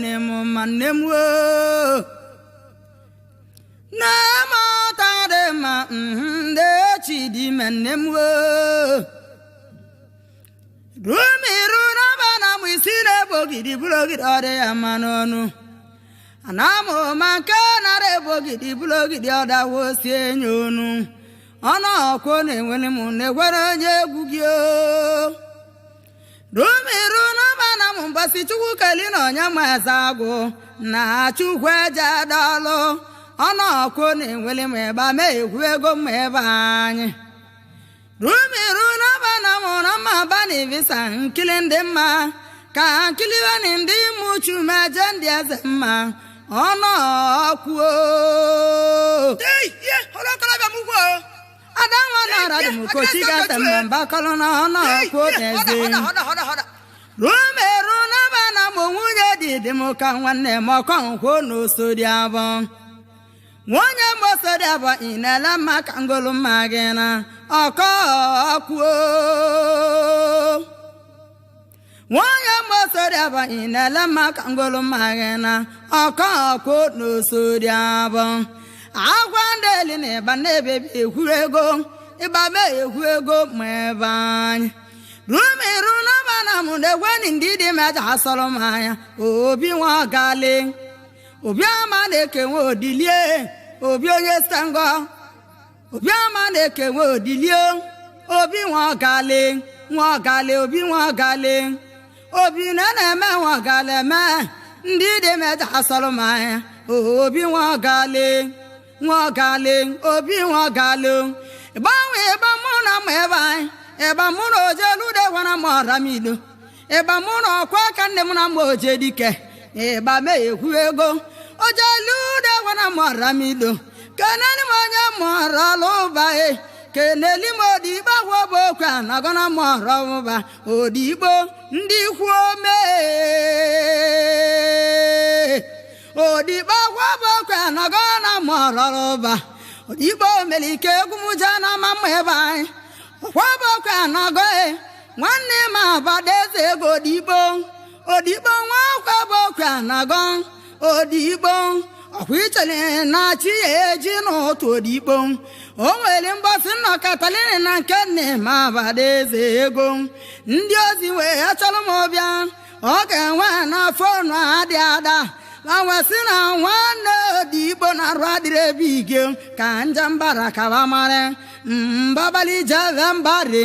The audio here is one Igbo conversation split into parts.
nemo manemo na mata de ma de chidi manemo rumiru na bana mwisire bogidi blogidi ade amanonu anamo makana re bogidi blogidi ada wosienyonu ana kone wene munne waranye gugyo rumiru na bana mumbasi chukukali no nyama zago na chukweja dalo ana kone wele meba mehwego meba anye rumiru na bana mona mabani visa nkilendema ka nkiliwani ndi muchu majandi azema ana kuo hola kala ba mugo adawa na radu mukochi gata mba kalona ana kuo teze rumiru na bana munye didi muka nwanne moko nko no sodi abon Wanya mosodi abo inela makangolo magena akakuo Wanya mosodi abo inela makangolo magena akakuo no sodi abo Agwandeli ne banebe ehurego ibabe ehurego mwebanye Rumiru na bana munde weni ndidi meja hasolomaya obi wakale Obi ama na-eke nwe odilie obi onye stango obi ama na-eke nwe odilie obi nwagale obi nwagale obi na-eme nwagale me ndị dị meja asọlụmanya obi nwagale obi nwagale ịgbanwe ịgba mụ na ma ebe anyị ịgba mụ na ojelu degwana m ọramido ịgba mụ na ọkwa aka nne m na mma oje dike ịgba me ekwu ego ojalude wana maramido kanani manya maraluba keneli modiba wobokwa nagona maraluba odibo ndi kwome odiba wobokwa nagona maraluba odibo melike kumujana mameba wobokwa nagoe nwanne ma badeze godibo odibo nwa wobokwa nagon Odigbo ọkwichele na chi eji n'otu odigbo o nwere mgbasị nnọkọtalịrị na nke nne ma abadaeze ego ndị ozi wee achọrọ m ọbịa ọ ga-enwe na fonu adị ada ma nwesị na nwanne odigbo na-arụ adịrị ebe ige ka njambara kawa mara mbabali jeve mbari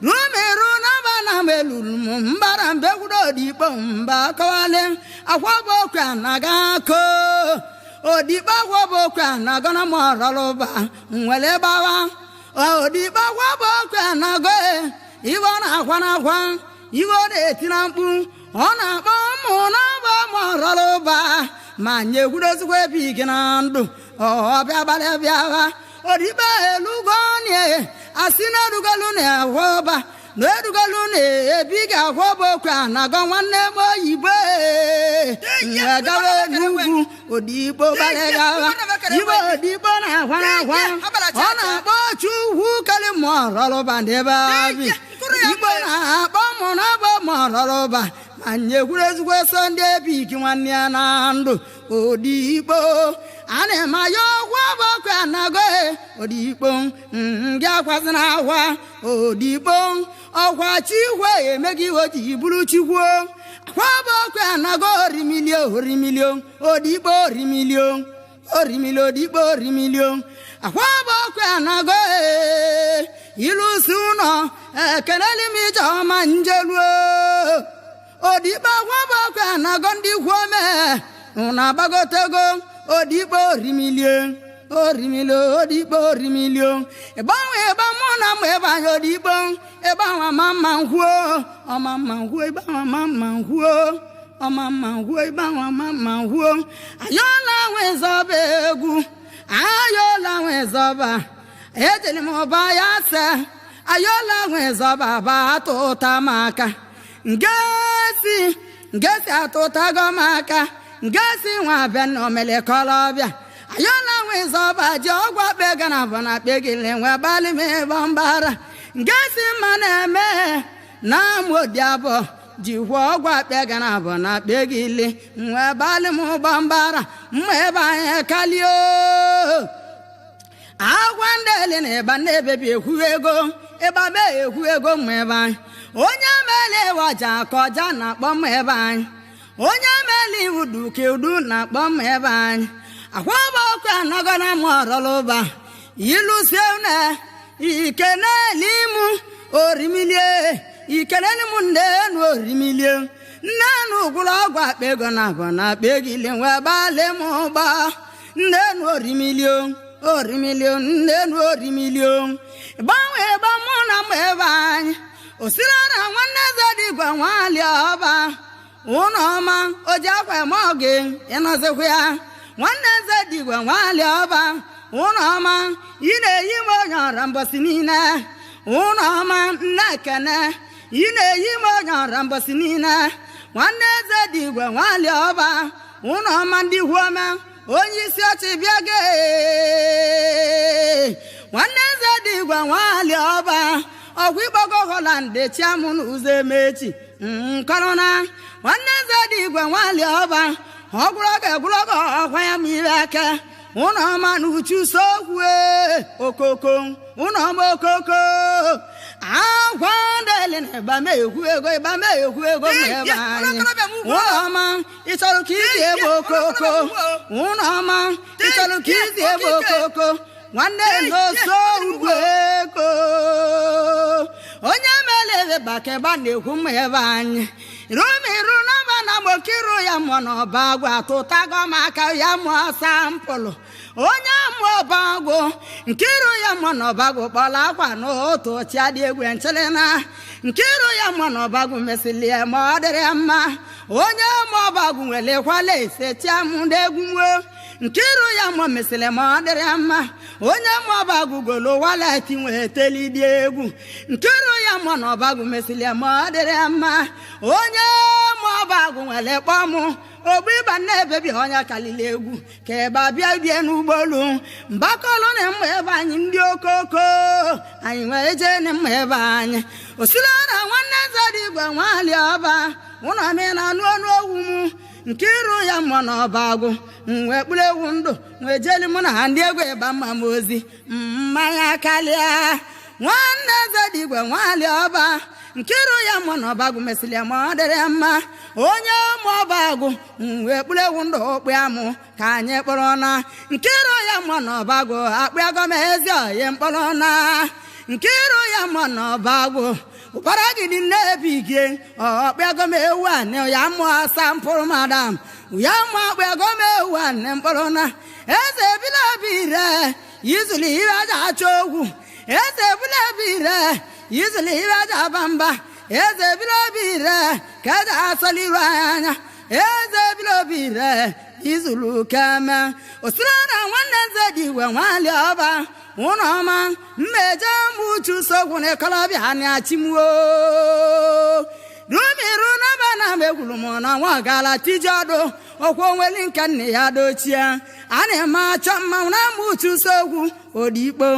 Rumiru na bana melulu mbara mbegwudo odigbo mba kọwale akwabokwa na gako odigbo akwabokwa na gana moraloba nwele bawa odigbo akwabokwa na go iwo na akwa iwo na-eti na mkpu ọ na-akpọ ụmụ na ba moraloba ma nyegwudozikwa ebe ike na ndụ ọbịa abalị bịawa odigbo elugonye asị na erugalu na-ahụba na erugalu na-ebiga ahụbokwa na agọ nwanne m oyibo gawa n'ugwu odigbo balegawa ibe odigbo na-ahwa ọ na-akpọ chukwu kali mọrọlụba n'ebe abi igbo na-akpọ mụ na abụ mọrọlụba ma nyekwuru ezigbo so ndị ebik nwanne ya na ndụ odigbo ana-eme ya ọgwụ ọbọkwa anago odigbo ndị akwazi na ahwa odigbo ọkwa chikwe emeghị o ji bụrụ chikwu akwa ọbọkwa anago orimilio odigbo odigbo orimilio akwa ọbọkwa anago ilusi ụlọ ekeleli m ije ọma njeluo odigbo akwa ọbọkwa anago ndị kwuome na agbagotego odigbo orimilio odigbo orimilio ịgbanwe ebe mụ na mgbe ebe anyị odigbo ebe ahụ ọmamma nkwuo ebe ahụ ọmamma nkwuo ebe ahụ ọmamma nkwuo ayọla nwe zọba egwu ayọla nwe zọba ejeli m ọba ya se ayọla nwe zọba ba atụta m aka ngesi atụtago m aka ngesi nwa abịa na omelekọlọbịa ayọla nwe zọba ji ọgwa kpega na bụ na kpegile nwe gbalị m ịbọ mbara ngesi mma na-eme na amodi abụọ jikwa ọgwụ akpịga na abụ na kpegile nwe balị m gbambara mma ebe anyị kalio agwa ndeli na ịba na-ebebi ekwu ego ịba mee ekwu ego mma ebe anyị onye mele waja ka ọja na-akpọ mma ebe anyị onye mele udu ka udu na-akpọ mma ebe anyị akwa bụ ọkụ anọgo na mụ ọrọlụba ilusie na ike n'elimu orimilie ike n'elimu nnenu orimilie nnenu gwụrụ ọgwụ akpa ego na abụ na akpa egile nwee gbalị m ụgba nnenu orimilie nnenu orimilie gbanwee gba mụ na mma ebe anyị osirara nwanne eze dị igwe nwali ọba ụnọ ọma o ji akwa eme oge ịnọzikwa ya nwanne eze dị igwe nwali ọba ụnọ ọma ị na-eyi m onye ọra mbọsị niile ụnọ ọma nne ekene ị na-eyi m onye ọra mbọsị niile nwanne eze dị igwe nwali ọba ụnọ ọma ndị huome onye isi ọchị bịa ge nwanne eze dị igwe nwali ọba ọgwụ ịgbago Holland chiamụ n'ụzọ emechi nkọrọna nwanne eze dị igwe nwali ọba ọgwụrọgọ ọkwa ya ma ire aka ụnọ ọma na uchu sokwu okoko ụnọ ọma okoko agwa ndeli na ịgbame ekwu ego ma ebe anyị ụnọ ọma ịchọrọ ka izi ebe okoko ụnọ ọma ịchọrọ ka izi ebe okoko nwanne n'oso ugwu ego onye mele bakeba na-ekwu mma ebe anyị rumiru n'ọba na mokiru ya mụọ n'ọba agwụ atụtago maka ya mụọ sampụlụ onye mụọ ọba agwụ nkiru ya mụọ n'ọba agwụ kpọrọ akwa n'otu ọchịa dị egwu nchelena nkiru ya mụọ n'ọba agwụ mesịrị ya ma ọ dịrị ya mma onye mụọ ọba agwụ nwelekwala ise chiamụ n'egwu nwuo nkiru ya mụọ mesịrị ma ọ dịrị ya mma onye mụọ ọba agwụ golo waleti nwee telidi egwu nkiru ya mụọ n'ọba agwụ mesịrị ma ọ dịrị ya mma onye mụọ ọba agwụ nwere kpọmụ ogbu ịba na-ebebi onye kalili egwu ka ebe abịa bie n'ụgbọelu mbakọlụ na mma ebe anyị ndị okoko anyị nwee jee na mma ebe anyị osirara nwanne eze dị igwe nwali ọba ụnọ me na anụ ọnụ owu m nkiru ya mụọ n'ọba agwụ wee kpụrụ ewu ndụ wee jeli mụ na ha ndị egwu ịba mma m ozi mmanya kalịa nwanne eze dị igwe nwali ọba nkiru ya mụọ n'ọba agwụ mesịrị ma ọ dịrị mma onye mụọ ọba agwụ wee kpụrụ ewu ndụ okpu amụ ka anyị kpọrọ na nkiru ya mụọ n'ọba agwụ akpịago m ezi oyi mkpọrọ na nkiru ya mụọ n'ọba agwụ ụbara gidi na-ebigie ọkpịago m ewu anị ya mụọ sampụrụ madam ya mụọ akpịago m ewu anị mkpọrọ na eze bilabire yizuli ihe aja achọ ogwu eze bilabire yizuli ihe aja bamba eze bilabire ka aja asọliru anya eze bilabire izulu keme osirana nwanne eze dị igwe nwali ọba ụnọ ọma mmeje mụchu sogwu na ekolobịa na achimwo rumiru n'ọba na megwuru m na nwa gala tijodo okwu onweli nke nne ya dochie a na-eme achọ mmanwụ na mụchu sogwu odigbo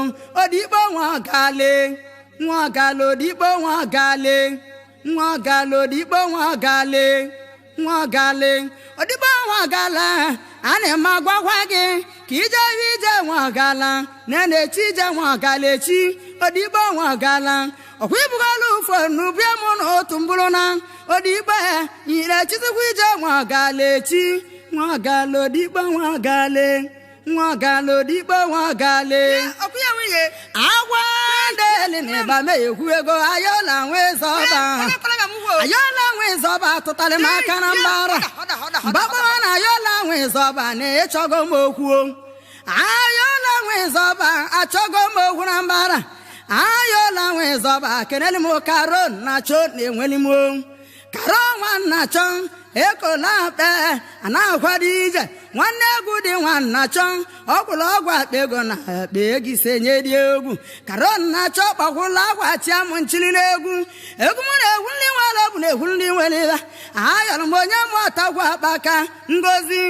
nwagale odigbo nwagala a na-eme agwagwa gị ka ije nwagala na-echi ije nwagala echi odigbo nwagala ọkwa ibugala ụfọ n'ubie mụ na otu mbụrụ na odigbo nyere chitikwa ije nwagala echi nwagala odigbo nwagala agwa ndeli na ịba me ekwu ego ayola nwe zọba tụtara m aka na mbara mgbakpọrọ na ayola nwe zọba na ịchọgo m okwu ayola nwe zọba achọgo m okwu na mbara ayola nwe zọba keneli m karo na cho na-enweli m karo nwanna chọ ekola akpe ana-akwado ije nwanne egwu dị nwanna chọ ọkwụrụ ọgwụ akpa ego na akpa ego ise nye dị egwu karon na chọ kpakwụrụ agwa chiamụ nchili n'egwu egwu m na-egwu ndị nwere bụ na egwu ndị nwere ya ayọrọ m onye mụọtakwu akpaka ngozi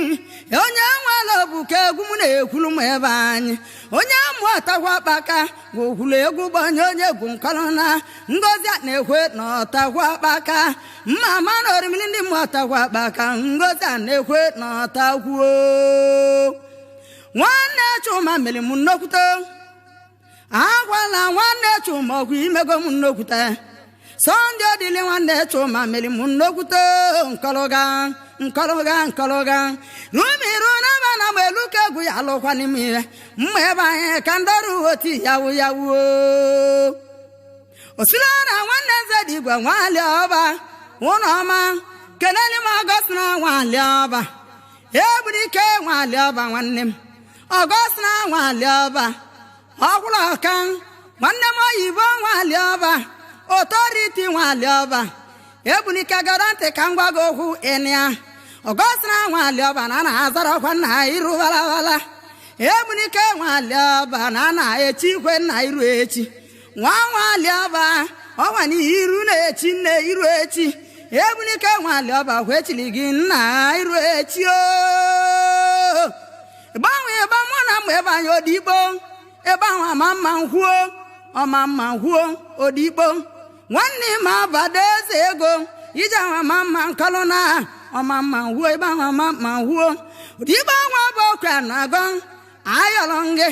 onye nwere Ayala buke gumune kulum ebanye onye mụọtakwa kpaka gwogwulu egwu gbanye onye egwu nkalona ngozi a na-ekwe n'ọtakwa kpaka mma na orimili ndị mụọtakwa kpaka ngozi a na-ekwe n'ọtakwuo nwanne Chuma mere m nnokwute agwala nwanne Chuma ọgwụ imego m nnokwute Sunday odili nwanne Chuma mere m nnokwute nkọlọga rumiru na bana meluke egwu ya alụkwa n'ime mma ebe anyị ka ndọrụ oti yawu osila na nwanne eze dị igwe nwali ọba ụlọ ọma keneli m Ọgọst na nwali ọba Egbunike nwali ọba nwanne m Ọgọst na nwali ọba ọkwụrụ ọka nwanne m oyibo nwali ọba Authority nwali ọba Egbunike gara ntị ka m gwa gị okwu ịnịa Ọgọst na nwali ọba na na-azara ọkwa nna iru walawala Egbunike nwali ọba na na-echi ikwe nna iru echi nwa nwali ọba ọnwa n'iru na-echi nne iru echi Egbunike nwali ọba kwechili gị nna iru echi gbanwe ebe mụ na mgbe ebe anyị odigbo ebe ahụ ọma mma nkwuo odigbo nwanne m abada eze ego ije ahụ mama nkọlụ na ọma mma nkwuo ebe ahụ ọma mma nkwuo odigbo nwa bụ okwe na-agọ ayọrọ gị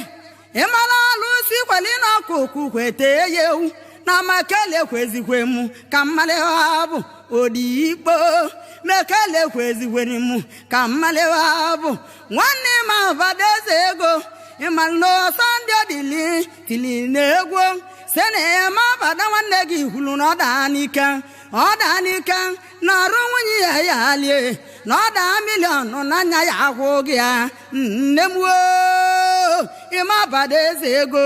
ịmara alụsi kweli n'ọkụkụ kwete ya ewu na makele kwezikwe mụ ka mmali ha bụ odigbo mekele kwezikwere mụ ka mmali ha bụ nwanne m abada eze ego ịmara na Sunday odili tili na-egwu sene ya ma bada nwanne gị hulu na ọdanika na arụ nwunye ya lie na ọda miliọnụ n'anya ya akwụ gị ya nne m ịma bada eze ego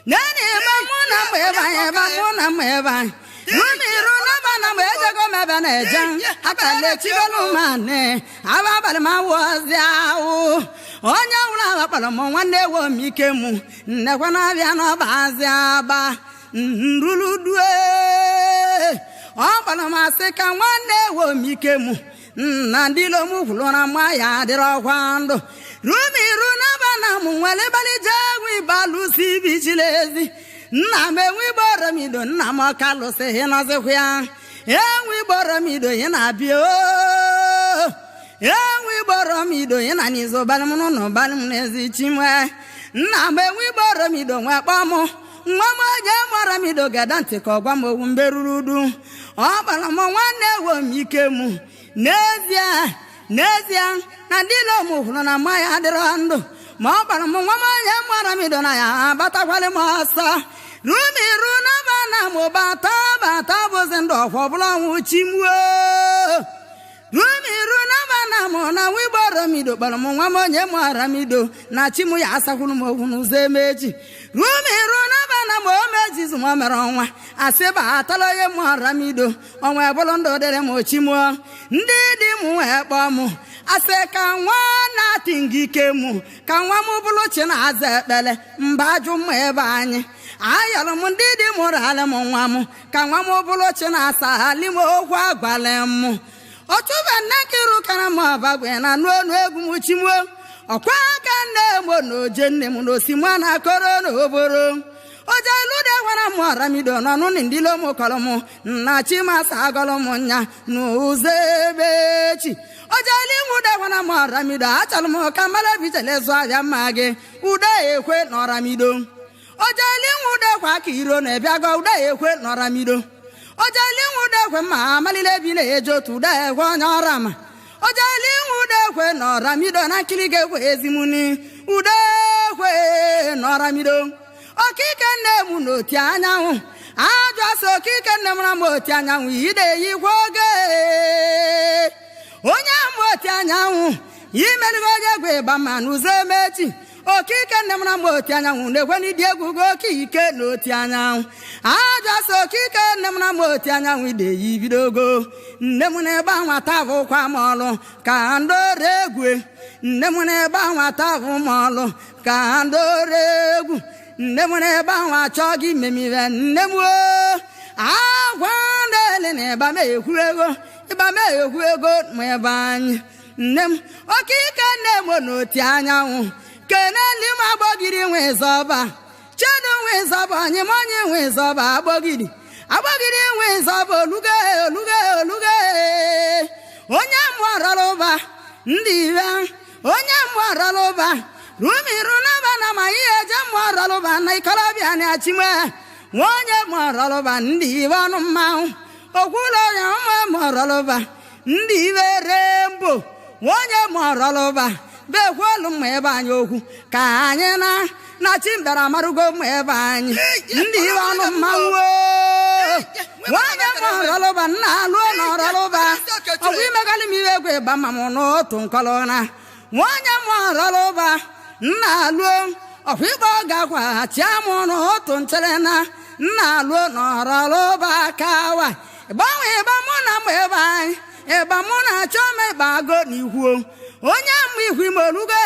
nene ebe mụ na mgbe ebe anyị rumiru na bana mgbe ejego mebe na eje akale chigolu mane abalị ma wozi ahụ onye nwụrụ aghakpara m nwanne ewo m ike mụ nnekwa na-abịa n'ọbazi aba nruludue ọ gbara m asị ka nwanne ewo m ike mụ na ndị ilom kwuru na mma ya adịrị ọkwa ndụ rumiru na bana m nwere ịbalije egwu ịbalụsi bichilezi nna m enwe igboromido nna m ọka lụsịghị nọzikwa ya enwe igboromido ị na-abịa enwe igboromido ị na n'izu balị m n'ụlọ balị m n'ezi chimwe nna m enwe igboromido nwe kpọm nwa m oje gboromido gada ntị ka ọgwa m owu mberuru udu ọ gbara m nwanne ewo m ike mụ n'ezie na ndị ilom hụrụ na mma ya adịrọ ndụ ma ọ gbara m nwa m oje gboromido na ya abatakwalị m ọsọ rumiru na bana m bata bụzi ndụ ọkwọ bụla ọnwụ chimwe rumiru na bana m na nwa igboromido kpọrọ m nwa m onye mụaramido na chimu ya asakwuru m okwu n'ụzọ emechi rumiru na bana m omejizu m mere ọnwa asị batala onye mụaramido ọnwa ebụrụ ndụ dịrị m ochimuo ndị dị m wee kpọọ m asị ka nwa na-atị ngị ike mụ ka nwa m bụrụ chi na-aza ekpele mba ajụ mma ebe anyị ayọrọ m ndị dị mụrụ alị m nwa m ka nwa m bụrụ chi na-asa alị m okwu agwalị m otuba nne kiru kana m ọbagwe na n'onu egwu m chimuo ọkwa aka nne m na oje nne m na osimụ na koro n'oboro oje ilude gwara m ọramido n'ọnụ ndị ilom kọrọ m na chimasa agọrọ m nya n'ụzọ ebechi oje ilinwude gwara m ọramido achọrọ m ka mara bichele zụ ahịa mma gị ude ekwe n'ọramido oje ilinwude kwa ka iro na-ebịago ude ekwe n'ọramido ojali nwude kwe ma amalile bi na-eje otu ude ekwe onye ọra ma ojali nwude kwe n'ọramido na nkiri ga-ekwe ezimuni ude kwe n'ọramido okike nne m n'oti anyanwụ ajụ asị okike nne m na m oti anyanwụ ide yikwa oge onye m oti anyanwụ imerigo oge egwe ịgba ma n'ụzọ emechi okike nne m na m oti anyanwụ na-ekwe n'ịdị egwu gị okike na oti anyanwụ ajọsị okike nne m na m oti anyanwụ ide ya ibidogo nne m na-ebe anwata bụkwa m ọlụ ka ndore egwu nne m na-ebe anwata bụ m ọlụ ka ndore egwu nne m na-ebe anwa achọ gị memire nne m agwa ndele na ịba m ekwu ego ma ebe anyị nne m okike nne m n'oti anyanwụ keneli m agbọgiri nwe zọba chedu nwe zọba onye m onye nwe zọba agbọgiri nwe zọba oluge onye mụọrọlụba ndị iwe onye mụọrọlụba rumiru n'aba na ma ihe eje mụọrọlụba na ikolobịa na-achime onye mụọrọlụba ndị iwe ọnụ mmanwụ okwulo onye ụmụ mụọrọlụba ndị iwe rembo onye mụọrọlụba bekwolu mma ebe anyị okwu ka anyị na chimbara amarugo mma ebe anyị ndị iwe ọnụ mmanwụ onye mụọrọlụba nna alụ n'ọrọlụba ọgwụ imegali m iwe egwu ịgba mma m n'otu nkọlọna onye mụọrọlụba nna alụ ọkwa ịgba ọ ga-akwa chiamụ n'otu nchere na nna alụ n'ọrọlụba kawa ịgbanwe ịgba mụ na mma ebe anyị ịgba mụ na-achọ m ịgba agụ n'ikwuo onye mma ihu ime olugo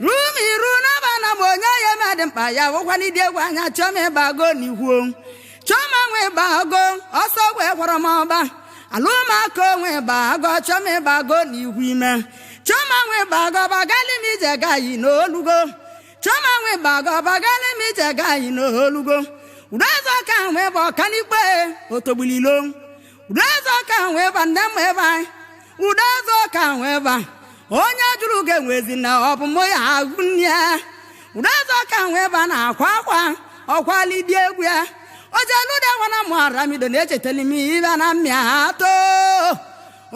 rumiru n'aba na m onye ya medị mkpa ya wụkwalidi egwu anya chọọ m ịgba agụ n'ikwuo chọma nwe ịgba agụ ọsọ wee kwọrọ m ọba alụmaka onwe ịgba agụ chọọ m ịgba agụ n'ihu ime chọma nwe ịgba agụ bagali m ije gaghị n'olugo chọma nwe ịgba agụ bagali m ije gaghị n'olugo udezo ka nwe bụ ọkanikpe otogbulilo udezo ka nwe ba nne m ebe anyị udezo ka nwe ba onye jụrụ ga enwezi na ọ bụ mụ ya agụ nne ya udezo ka nwe ba na-akwa akwa ọkwalidi egwu ya ojeludegwana mụaramido na-echeteli m ibe na mmịa atọ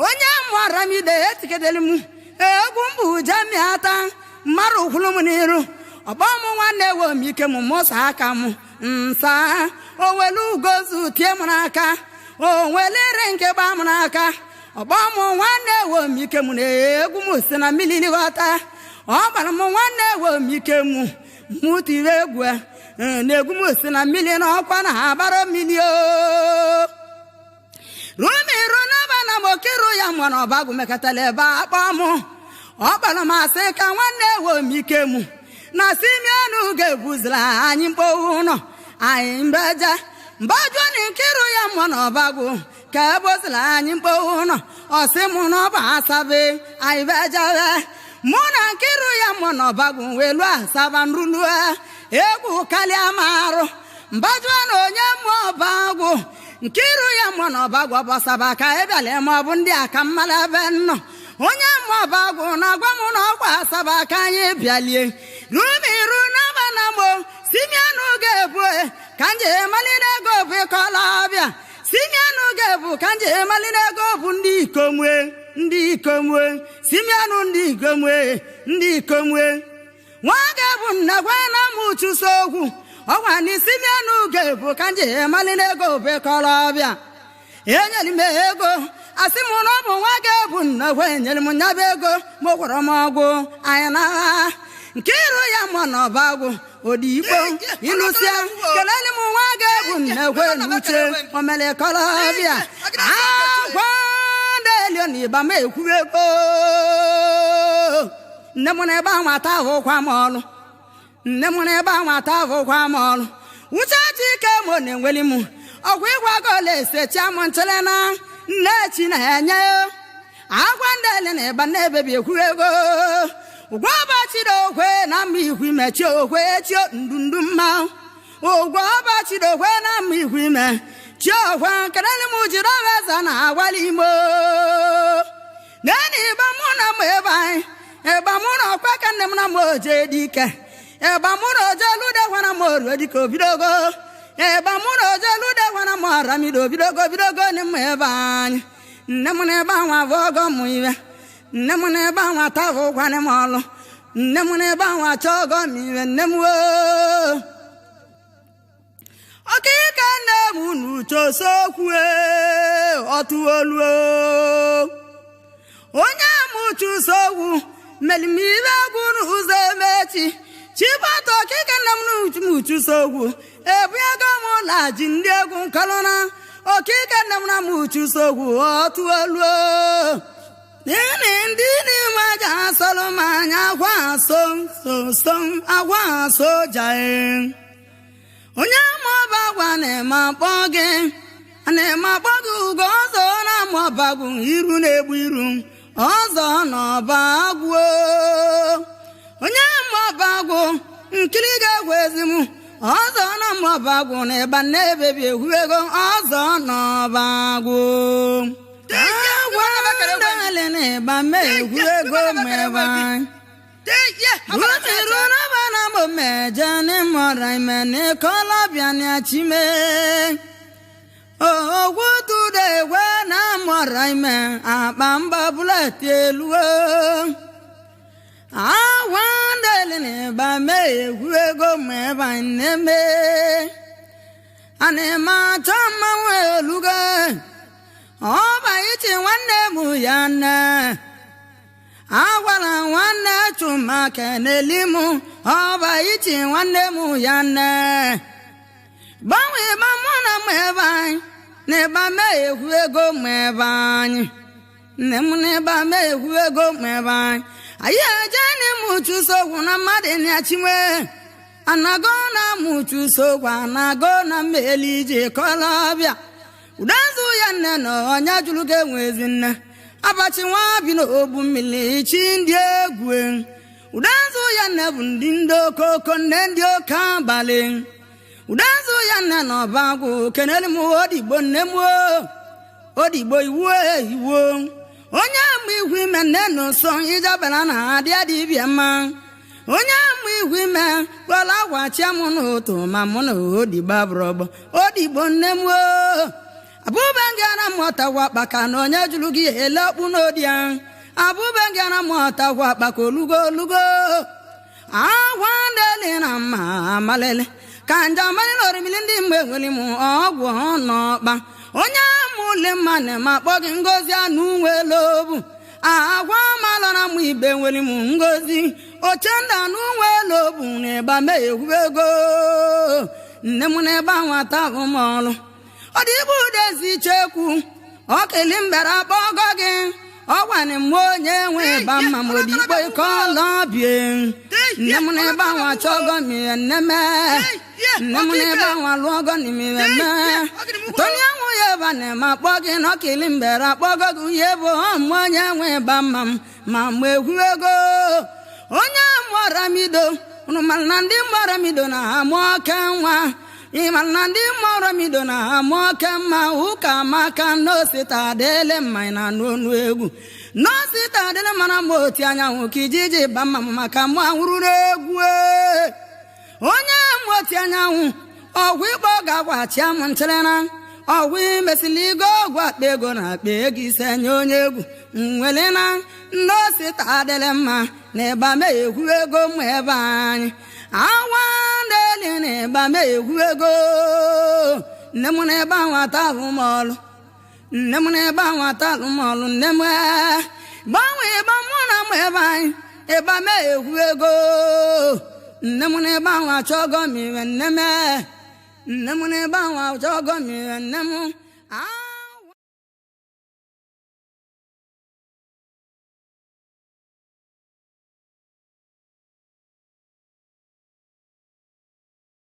onye mụaramido etiketeli m egwu mbụ jemiata mmadụ kwulu m n'iru ọgbọm nwanne ewe m ike m mụsa aka m nsa onwere ugozu tie m n'aka onwelere nke gba m n'aka ọgbọm nwanne ewe m ike m na-egwu m si na mmiri ghọta ọ gbara m nwanne ewe m ike m mụtire egwu na-egwu m si na mmiri na ọkwa na agbara mmiri rumiru n'aba na m okiru ya mụ na ọbagụ mekọtara ebe akpọ m ọ gbara m asị ka nwanne ewe m ike m na simianụ ga-ebuzila anyị mkpowu ụlọ anyị mbeje mbajuoni nkiru ya mụ na ọbagụ ka ebozila anyị mkpowu ụlọ ọsị mụ na ọba asabe anyị bejebe mụ na nkiru ya mụ na ọbagụ welu asaba nrulue egwu kalịa marụ mbajụa na onye mmụọ ọbagwụ nkiru ya mmụọ na ọbagwụ ọbọsaba ka ịbịala ma ọ bụ ndị aka mmala ebe nnọ onye mmụọ ọbagwụ na-agwa m na ọkwa asaba ka anyị bịalie rumiru n'aba na mo simianụ ga-ebu ka nje malite ego bụ ịkọlọbịa simianụ ga-ebu ka nje malite ego bụ ndị ikomwe simianụ ndị ikomwe nwa ga-ebu nnekwe na mụchuso okwu ọgwa n'isi mianụ ga-ebu ka nje malite ego bụ ịkọlọbịa enyere m ego asị m na ọ bụ nwa ga-ebu nnekwe enyere m nyaba ego ma gwọrọ m ọgwụ anyị na nkiru ya mụ na ọbagwụ odigbo ịlụsịa kelele m nwa ga-ebu nnekwe n'uche omere kọlọbịa agwa delio na ịba m ekwuwe ego nne m na-ebe ahụ ata ahụkwa m ọrụ nne m na-ebe ahụ ata ahụkwa m ọrụ uche chike m na-enweli m ọgwụ ịgwagola esecha m nchere na nne chi na-enye agwa ndele na ịba na-ebebi ekwuwe ego ụgwọ ọbachidokwe na mma ihu ime chi okwe chi ndundu mma ụgwọ ọbachidokwe na mma ihu ime chi okwe kelele m jiri ọgheza na agwali imo nene ịba mụ na m ebe anyị ịgba mụ na ọkwa ka nne m na m oje dike ịgba mụ na oje ludegwana m oruo dike obidogo ịgba mụ na oje ludegwana m ọramido bidogo n'ime ebe anyị nne m na ebe ahụ avụ ogo mụ iwe nne m na ebe ahụ atavụ ụkwanị m ọlụ nne m na ebe ahụ achọ ogo m iwe nne m ọkịka nne m n'uchosokwu ọtụoluo onye mụchusogwu melimibe egwu n'ụzọ emechi chibata ọkịka nne m n'uchusogwu ebuego m ụlọji ndị egwu nkọlụna ọkịka nne m na mụchusogwu ọtụoluo nini ndị n'ime aja asọlụ m anya agwa aso jae onye ma ọba agwa na-eme akpọ gị ugo ọzọ na-ama ọbagwu iru na-egbu iru ọzọ n'ọba agwụ onye mmụọba agwụ nkiri ga-egwu ezi m ọzọ na mmụọba agwụ na ịba na-ebebi egwu ego ọzọ n'ọba agwụ agwụndele na ịba mee egwu ego mebe rutirunaba na mo meje ni mọra ime ni kọlọbịa ni achime ogwu tude egwe na mọra ime akpa mba buleti eluo agwụndele na ịba mee egwu ego mebe neme anịma achọ mmanwụ elugo ọba ichi nwanne m ya nne agwala nwanne chuma keneli m ọba ichi nwanne m ya nne gbanwe ịba mụ na m ebe anyị na ịba mee egwu ego m ebe anyị nne m na ịba mee egwu ego m ebe anyị anyị eje n'ime uchu sogwu na mmadụ na-achịnwe anago na mụchu sogwu anago na mmeli iji kọlọbịa udazu ya nne na ọnya jụrụ ga-enwe ezi nne abachi nwa bi n'ogbu mmiri chi ndị egwu udazu ya nne bụ ndị okoko nne ndị oke abalị udazu ya nne na ọba agwụ kenelu m odigbo nne m odigbo iwu onye mụ ihu ime nne na ụsọ ijabara na adị adịbịa mma onye mụ ihu ime kpọrọ agwachia m n'ụtụ ma mụ na odigbo abụrọgbọ odigbo nne m abụbengana mụọtagwa akpaka na onye jụrụ gị ele okpu n'odi ya abụbengana mụọtagwa akpaka olugo agwụndele na mma amalele ka njamani na orimili ndị mgbe nwere m ọgwụ n'ọkpa onye mụle mmanụ ma kpọ gị ngozi anụ nwere obu agwa malọ na mụ ibe nwere m ngozi oche ndị anụ nwere obu na ịba mee egwu ego nne m na ebe nwata bụ m ọrụ ọ dị ibu udezi chekwu ọkili mbere akpọgọ gị ọgwani m onye nwe ịba mma m odigbo ike ọlọbie nne m na ebe anwa chọgọ mire nneme nne m na ebe anwa lụọgọ n'imire mme toni anwụ ya ebe na ma kpọ gị na ọkili mbere akpọgọ gị ihe bụ ọmụ onye nwe ịba mma m ma mgbe egwu ego onye mụọramido unu mara na ndị mụọramido na amụ oke nwa ịmara na ndị mụọramido na amụ oke mma ụka maka n'osita adịle mma na n'onu egwu n'osita adịle mara ma oti anyanwụ ka ijiji ba mma maka mụ anwụrụrụ egwu onye mụ oti anyanwụ ọgwụ ikpọ ga-agwachi amụ nchere ọgwụ imesili igo ọgwụ akpa ego na akpa ego ise nye onye egwu nwere na n'osita adịle mma na ịba mee egwu ego mụ ebe anyị agwụndele na ịba mee egwu ego nne m na ebe nwata alụmọlụ nne m na ebe nwata alụmọlụ nne m gbanwe ịba mụ na m ebe anyị ịba mee egwu ego nne m na ebe nwa chọgọ mire nne m nne m na ebe nwa chọgọ mire nne m